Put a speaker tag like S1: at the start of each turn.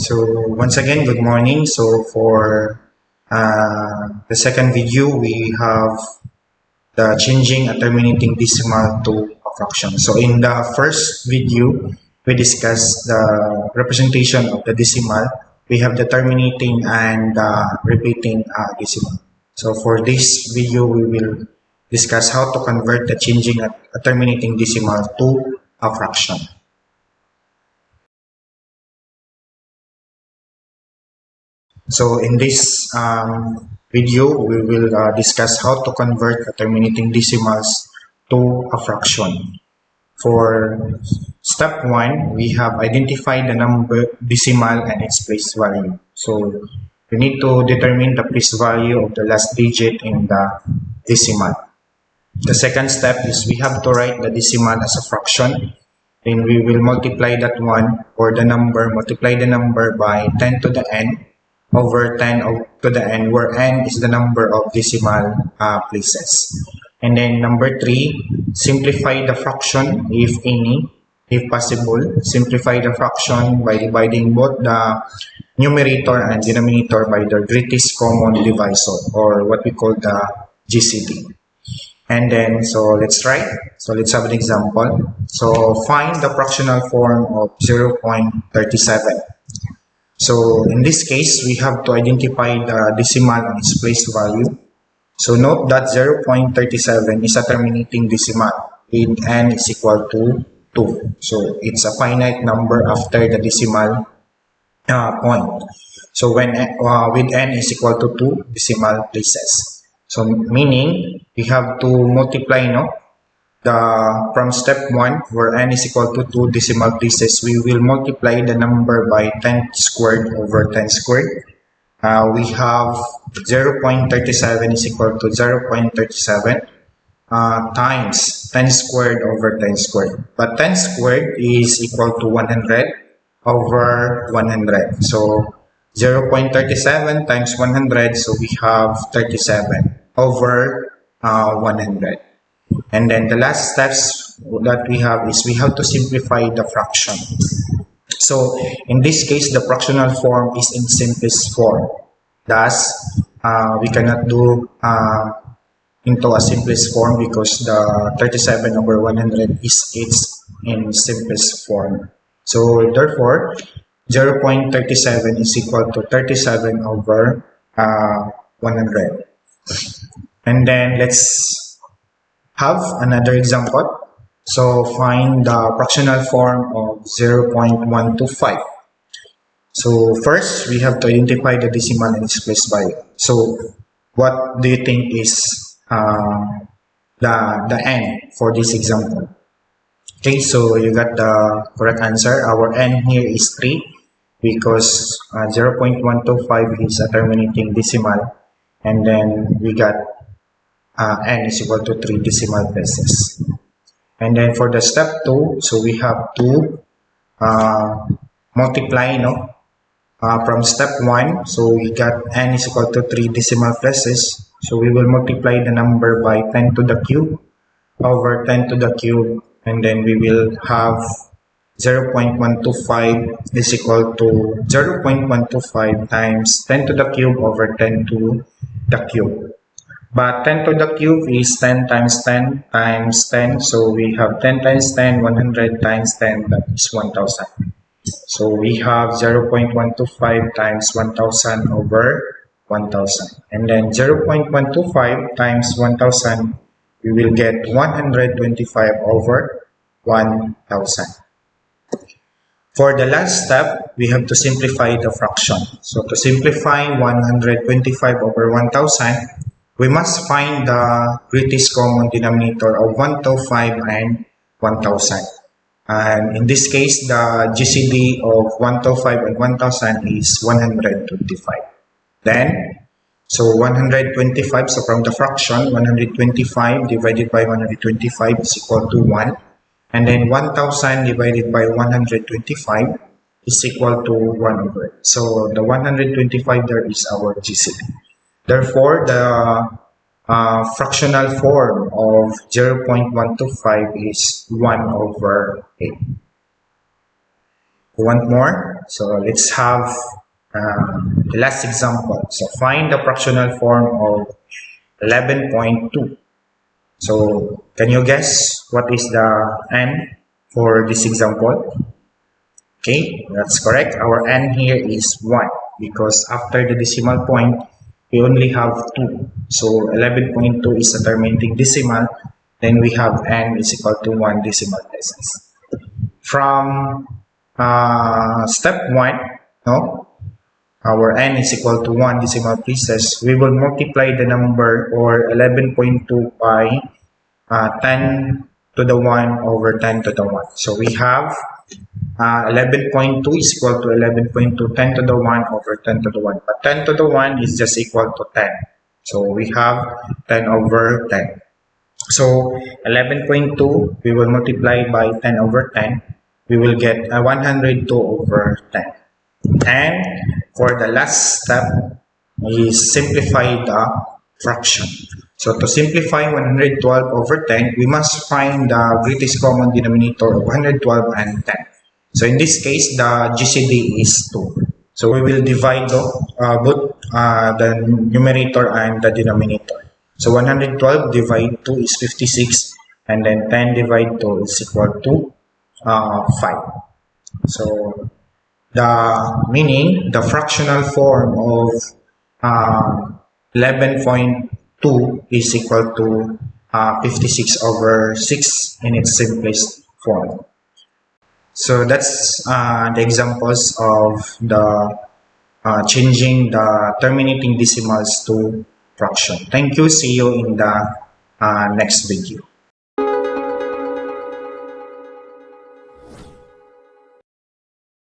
S1: So once again, good morning. So for the second video, we have the changing a terminating decimal to a fraction. So in the first video, we discussed the representation of the decimal. We have the terminating and repeating decimal. So for this video, we will discuss how to convert the changing a terminating decimal to a fraction. So in this video, we will discuss how to convert terminating decimals to a fraction. For step 1, we have identified the number decimal and its place value. So we need to determine the place value of the last digit in the decimal. The second step is we have to write the decimal as a fraction. Then we will multiply that one or the number, multiply the number by 10 to the n over 10 to the n, where n is the number of decimal places. And then number 3, simplify the fraction if any, if possible. Simplify the fraction by dividing both the numerator and denominator by the greatest common divisor, or what we call the GCD. And then, so let's try. So let's have an example. So find the fractional form of 0.37. So in this case, we have to identify the decimal and its place value. So note that 0.37 is a terminating decimal with n is equal to 2. So it's a finite number after the decimal point. So when with n is equal to 2 decimal places. So meaning we have to multiply from step 1, where n is equal to 2 decimal places, we will multiply the number by 10 squared over 10 squared. We have 0.37 is equal to 0.37 times 10 squared over 10 squared. But 10 squared is equal to 100 over 100. So 0.37 times 100, so we have 37 over 100. And then the last steps that we have is we have to simplify the fraction. So in this case, the fractional form is in simplest form. Thus, we cannot do into a simplest form because the 37 over 100 is in simplest form. So therefore, 0.37 is equal to 37 over 100. And then let's have another example. So find the fractional form of 0.125. So first, we have to identify the decimal and its place value. So what do you think is the n for this example? Okay, so you got the correct answer. Our n here is 3 because 0.125 is a terminating decimal, and then we got n is equal to 3 decimal places. And then for the step 2, so we have to multiply from step 1. So we got n is equal to 3 decimal places. So we will multiply the number by 10 to the cube over 10 to the cube, and then we will have 0.125 is equal to 0.125 times 10 to the cube over 10 to the cube. But 10 to the cube is 10 times 10 times 10. So we have 10 times 10, 100 times 10, that is 1000. So we have 0.125 times 1000 over 1000. And then 0.125 times 1000, we will get 125 over 1000. For the last step, we have to simplify the fraction. So to simplify 125 over 1000, we must find the greatest common denominator of 125 and 1000. And in this case, the GCD of 125 and 1000 is 125. Then, so 125, so from the fraction, 125 divided by 125 is equal to 1. And then 1000 divided by 125 is equal to 1 over it. So the 125 there is our GCD. Therefore, the fractional form of 0.125 is 1 over 8. Want more? So let's have the last example. So find the fractional form of 11.2. So can you guess what is the n for this example? Okay, that's correct. Our n here is 1 because after the decimal point, we only have 2. So 11.2 is a terminating decimal. Then we have n is equal to 1 decimal places. From step 1, no, our n is equal to 1 decimal places, we will multiply the number or 11.2 by 10 to the 1 over 10 to the 1. So we have 11.2 is equal to 11.2 10 to the 1 over 10 to the 1. But 10 to the 1 is just equal to 10. So we have 10 over 10. So 11.2 we will multiply by 10 over 10. We will get 102 over 10. And for the last step is simplify the fraction. So to simplify 112 over 10, we must find the greatest common denominator of 112 and 10. So in this case, the GCD is 2. So we will divide both the numerator and the denominator. So 112 divide 2 is 56, and then 10 divide 2 is equal to 5. So the fractional form of 11.2 is equal to 56 over 6 in its simplest form. So that's the examples of the changing the terminating decimals to fraction. Thank you. See you in the next video.